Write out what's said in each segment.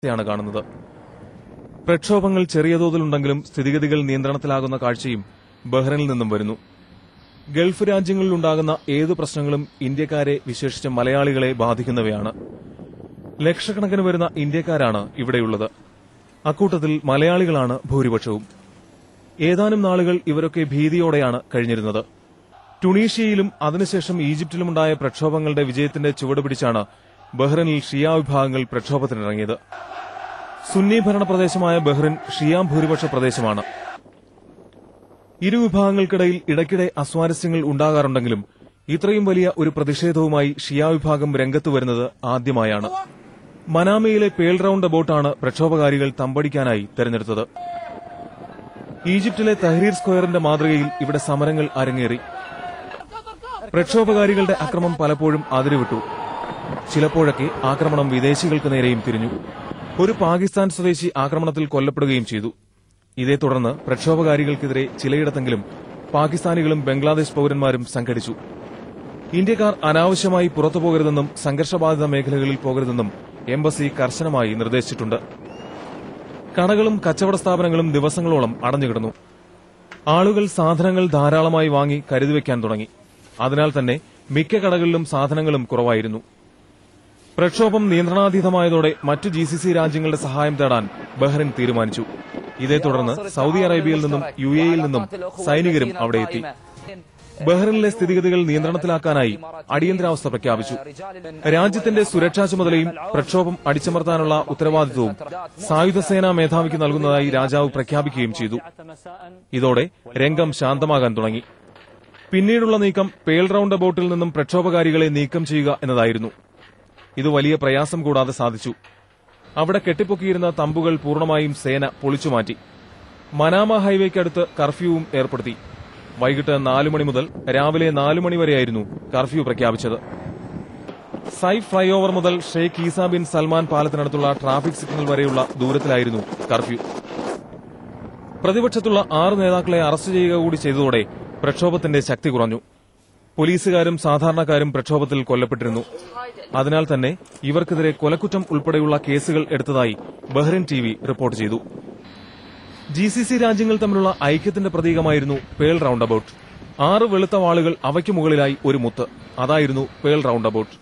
ാണ് കാണുന്നത്. പ്രക്ഷോഭങ്ങൾ ചെറിയ തോതിലുണ്ടെങ്കിലും സ്ഥിതിഗതികൾ നിയന്ത്രണത്തിലാകുന്ന കാഴ്ചയും ബഹ്റൈനിൽ നിന്നും വരുന്നു. ഗൾഫ് രാജ്യങ്ങളിലുണ്ടാകുന്ന ഏതു പ്രശ്നങ്ങളും ഇന്ത്യക്കാരെ, വിശേഷിച്ച് മലയാളികളെ ബാധിക്കുന്നവയാണ്. ലക്ഷക്കണക്കിന് വരുന്ന ഇന്ത്യക്കാരാണ് ഇവിടെയുള്ളത്. അക്കൂട്ടത്തിൽ മലയാളികളാണ് ഭൂരിപക്ഷവും. ഏതാനും നാളുകൾ ഇവരൊക്കെ ഭീതിയോടെയാണ് കഴിഞ്ഞിരുന്നത്. ടുണീഷ്യയിലും അതിനുശേഷം ഈജിപ്തിലുമുണ്ടായ പ്രക്ഷോഭങ്ങളുടെ വിജയത്തിന്റെ ചുവട് പിടിച്ചാണ് ബഹ്റൈനിൽ ഷിയ വിഭാഗങ്ങൾ പ്രക്ഷോഭത്തിനിറങ്ങിയത്. സുന്നി ഭരണ പ്രദേശമായ ബഹ്റൈൻ ഷിയ ഭൂരിപക്ഷ പ്രദേശമാണ്. ഇരു വിഭാഗങ്ങൾക്കിടയിൽ ഇടയ്ക്കിടെ അസ്വാരസ്യങ്ങൾ ഉണ്ടാകാറുണ്ടെങ്കിലും ഇത്രയും വലിയ ഒരു പ്രതിഷേധവുമായി ഷിയ വിഭാഗം രംഗത്ത് വരുന്നത് ആദ്യമായാണ്. മനാമയിലെ പേൾ റൌണ്ട് അബൌട്ടാണ് പ്രക്ഷോഭകാരികൾ തമ്പടിക്കാനായി തെരഞ്ഞെടുത്തത്. ഈജിപ്തിലെ തഹ്രീർ സ്ക്വയറിന്റെ മാതൃകയിൽ ഇവിടെ സമരങ്ങൾ അരങ്ങേറി. പ്രക്ഷോഭകാരികളുടെ അക്രമം പലപ്പോഴും അതിരുവിട്ടു. ചിലപ്പോഴൊക്കെ ആക്രമണം വിദേശികൾക്ക് നേരെയും തിരിഞ്ഞു. ഒരു പാകിസ്ഥാൻ സ്വദേശി ആക്രമണത്തിൽ കൊല്ലപ്പെടുകയും ചെയ്തു. ഇതേ തുടർന്ന് പ്രക്ഷോഭകാരികൾക്കെതിരെ ചിലയിടത്തെങ്കിലും പാകിസ്ഥാനികളും ബംഗ്ലാദേശ് പൌരന്മാരും സംഘടിച്ചു. ഇന്ത്യക്കാർ അനാവശ്യമായി പുറത്തുപോകരുതെന്നും സംഘർഷബാധിത മേഖലകളിൽ പോകരുതെന്നും എംബസി കർശനമായി നിർദ്ദേശിച്ചിട്ടുണ്ട്. കടകളും കച്ചവട സ്ഥാപനങ്ങളും ദിവസങ്ങളോളം അടഞ്ഞുകിടന്നു. ആളുകൾ സാധനങ്ങൾ ധാരാളമായി വാങ്ങി കരുതിവെക്കാൻ തുടങ്ങി. അതിനാൽ തന്നെ മിക്ക കടകളിലും സാധനങ്ങളും കുറവായിരുന്നു. പ്രക്ഷോഭം നിയന്ത്രണാതീതമായതോടെ മറ്റ് GCC രാജ്യങ്ങളുടെ സഹായം തേടാൻ ബഹ്റൈൻ തീരുമാനിച്ചു. ഇതേ തുടർന്ന് സൌദി അറേബ്യയിൽ നിന്നും UAEയിൽ നിന്നും സൈനികരും അവിടെ എത്തി. ബഹ്റൈനിലെ സ്ഥിതിഗതികൾ നിയന്ത്രണത്തിലാക്കാനായി അടിയന്തരാവസ്ഥ പ്രഖ്യാപിച്ചു. രാജ്യത്തിന്റെ സുരക്ഷാ ചുമതലയും പ്രക്ഷോഭം അടിച്ചമർത്താനുള്ള ഉത്തരവാദിത്വവും സായുധസേനാ മേധാവിക്ക് നൽകുന്നതായി രാജാവ് പ്രഖ്യാപിക്കുകയും ചെയ്തു. ഇതോടെ രംഗം ശാന്തമാകാൻ തുടങ്ങി. പിന്നീടുള്ള നീക്കം പേൾ റൌണ്ട് അബൌട്ടിൽ നിന്നും പ്രക്ഷോഭകാരികളെ നീക്കം ചെയ്യുക എന്നതായിരുന്നു. ഇത് വലിയ പ്രയാസം കൂടാതെ സാധിച്ചു. അവിടെ കെട്ടിപ്പൊക്കിയിരുന്ന തമ്പുകൾ പൂർണ്ണമായും സേന പൊളിച്ചുമാറ്റി. മനാമ ഹൈവേക്കടുത്ത് കർഫ്യൂവും ഏർപ്പെടുത്തി. വൈകിട്ട് 4 മണി മുതൽ രാവിലെ 4 മണി വരെയായിരുന്നു കർഫ്യൂ പ്രഖ്യാപിച്ചത്. സൈഫ് ഫ്ളൈ ഓവർ മുതൽ ഷെയ്ഖ് ഈസ ബിൻ സൽമാൻ പാലത്തിനടുത്തുള്ള ട്രാഫിക് സിഗ്നൽ വരെയുള്ള ദൂരത്തിലായിരുന്നു കർഫ്യൂ. പ്രതിപക്ഷത്തുള്ള 6 നേതാക്കളെ അറസ്റ്റ് ചെയ്യുക കൂടി ചെയ്തതോടെ പ്രക്ഷോഭത്തിന്റെ ശക്തി കുറഞ്ഞു. പോലീസുകാരും സാധാരണക്കാരും പ്രക്ഷോഭത്തിൽ കൊല്ലപ്പെട്ടിരുന്നു. അതിനാൽ തന്നെ ഇവർക്കെതിരെ കൊലക്കുറ്റം ഉൾപ്പെടെയുള്ള കേസുകൾ എടുത്തതായി ബഹ്റൈൻ TV റിപ്പോർട്ട് ചെയ്തു. GCC രാജ്യങ്ങൾ തമ്മിലുള്ള ഐക്യത്തിന്റെ പ്രതീകമായിരുന്നു പേൾ റൌണ്ട് അബൌട്ട്. 6 വെളുത്ത വാളുകൾ, അവയ്ക്ക് മുകളിലായി ഒരു മുത്ത്, അതായിരുന്നു പേൾ റൌണ്ട് അബൌട്ട്.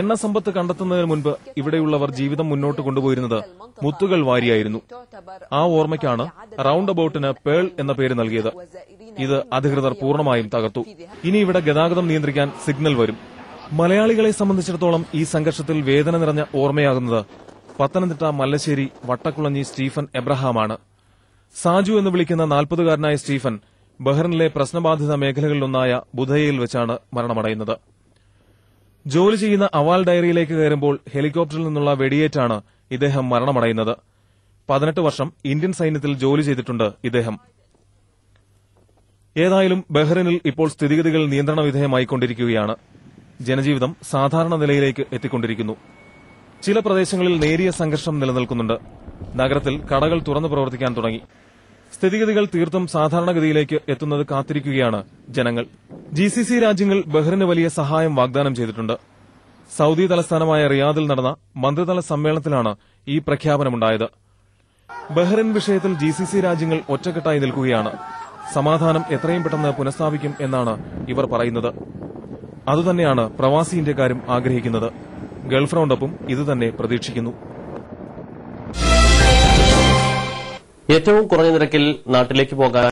എണ്ണ സമ്പത്ത് കണ്ടെത്തുന്നതിന് മുൻപ് ഇവിടെയുള്ളവർ ജീവിതം മുന്നോട്ട് കൊണ്ടുപോയിരുന്നത് മുത്തുകൾ വാരിയായിരുന്നു. ആ ഓർമ്മയ്ക്കാണ് റൌണ്ട് അബൌട്ടിന് പേൾ എന്ന പേര് നൽകിയത്. ഇത് അധികൃതർ പൂർണ്ണമായും തകർത്തു. ഇനി ഇവിടെ ഗതാഗതം നിയന്ത്രിക്കാൻ സിഗ്നൽ വരും. മലയാളികളെ സംബന്ധിച്ചിടത്തോളം ഈ സംഘർഷത്തിൽ വേദന നിറഞ്ഞ ഓർമ്മയാകുന്നത് പത്തനംതിട്ട മല്ലശ്ശേരി വട്ടക്കുളഞ്ഞി സ്റ്റീഫൻ എബ്രഹാമാണ്. സാജു എന്ന് വിളിക്കുന്ന 40-കാരനായ സ്റ്റീഫൻ ബഹ്റൈനിലെ പ്രശ്നബാധിത മേഖലകളിലൊന്നായ ബുധയിൽ വെച്ചാണ് മരണമടയുന്നത്. ജോലി ചെയ്യുന്ന അവാൽ ഡയറിയിലേക്ക് കയറുമ്പോൾ ഹെലികോപ്റ്ററിൽ നിന്നുള്ള വെടിയേറ്റാണ് ഇദ്ദേഹം മരണമടയുന്നത്. 18 വർഷം ഇന്ത്യൻ സൈന്യത്തിൽ ജോലി ചെയ്തിട്ടുണ്ട് ഇദ്ദേഹം. ഏതായാലും ബഹ്റൈനിൽ ഇപ്പോൾ സ്ഥിതിഗതികൾ നിയന്ത്രണ വിധേയമായിക്കൊണ്ടിരിക്കുകയാണ്. ജനജീവിതം സാധാരണ നിലയിലേക്ക് എത്തിക്കൊണ്ടിരിക്കുന്നു. ചില പ്രദേശങ്ങളിൽ നേരിയ സംഘർഷം നിലനിൽക്കുന്നുണ്ട്. നഗരത്തിൽ കടകൾ തുറന്നു പ്രവർത്തിക്കാൻ തുടങ്ങി. സ്ഥിതിഗതികൾ തീർത്തും സാധാരണഗതിയിലേക്ക് എത്തുന്നത് കാത്തിരിക്കുകയാണ് ജനങ്ങൾ. GCC രാജ്യങ്ങൾ ബഹ്റൈന് വലിയ സഹായം വാഗ്ദാനം ചെയ്തിട്ടുണ്ട്. സൌദി തലസ്ഥാനമായ റിയാദിൽ നടന്ന മന്ത്രിതല സമ്മേളനത്തിലാണ് ഈ പ്രഖ്യാപനമുണ്ടായത്. ബഹ്റൈൻ വിഷയത്തിൽ GCC രാജ്യങ്ങൾ ഒറ്റക്കെട്ടായി നിൽക്കുകയാണ്. സമാധാനം എത്രയും പെട്ടെന്ന് പുനഃസ്ഥാപിക്കും എന്നാണ് ഇവർ പറയുന്നത്. അതുതന്നെയാണ് പ്രവാസി ഇന്ത്യക്കാരും ആഗ്രഹിക്കുന്നത്. ഗൾഫ് റൌണ്ടപ്പും ഇതുതന്നെ പ്രതീക്ഷിക്കുന്നു. ഏറ്റവും കുറഞ്ഞ നിരക്കിൽ നാട്ടിലേക്ക് പോകാൻ